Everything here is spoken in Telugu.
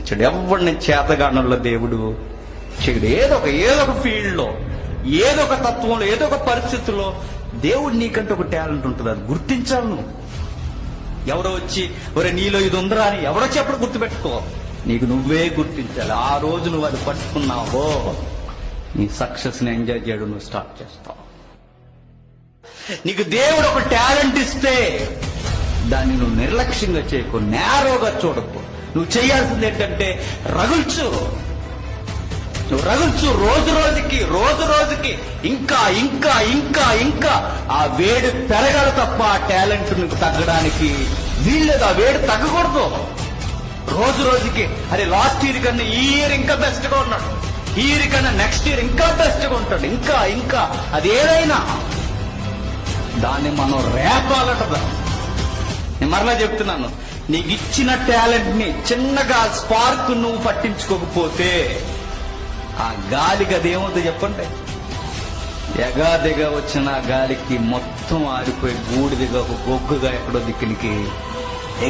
గుర్తించాడు. ఎవరిని చేతగానంలో దేవుడు చేయడు. ఏదో ఒక ఫీల్డ్లో, ఏదో ఒక తత్వంలో, ఏదో ఒక పరిస్థితుల్లో దేవుడు నీకంటే ఒక టాలెంట్ ఉంటుంది. అది గుర్తించాలి నువ్వు. ఎవరో వచ్చి ఒరే నీలో ఇది ఉందరా అని ఎవరో చెప్పడం గుర్తుపెట్టుకో. నీకు నువ్వే గుర్తించాలి. ఆ రోజు నువ్వు అది పట్టుకున్నావో నీ సక్సెస్ ని ఎంజాయ్ చేయడం నువ్వు స్టార్ట్ చేస్తావు. నీకు దేవుడు ఒక టాలెంట్ ఇస్తే దాన్ని నువ్వు నిర్లక్ష్యంగా చేయకు, నేరోగా చూడకు. నువ్వు చేయాల్సింది ఏంటంటే రగుల్చు. నువ్వు రగుల్చు. రోజు రోజుకి ఇంకా ఇంకా ఇంకా ఇంకా ఆ వేడి పెరగాలి తప్ప ఆ టాలెంట్ నీకు తగ్గడానికి వీల్లేదు. ఆ వేడి తగ్గకూడదు. రోజుకి అరే లాస్ట్ ఇయర్ కన్నా ఈ ఇయర్ ఇంకా బెస్ట్ గా ఉన్నాడు, ఈ ఇయర్ కన్నా నెక్స్ట్ ఇయర్ ఇంకా బెస్ట్ గా ఉంటాడు. ఇంకా ఇంకా అది ఏదైనా దాన్ని మనం రేపాలట. నేను మరలా చెప్తున్నాను, నీకు ఇచ్చిన టాలెంట్ ని చిన్నగా స్పార్క్ నువ్వు పట్టించుకోకపోతే ఆ గాలికి అదేమవుతుంది చెప్పండి? ఎగాదిగా వచ్చిన గాలికి మొత్తం ఆరిపోయి బూడిదిగా ఒక బొగ్గుగా ఎక్కడో దిక్కునికి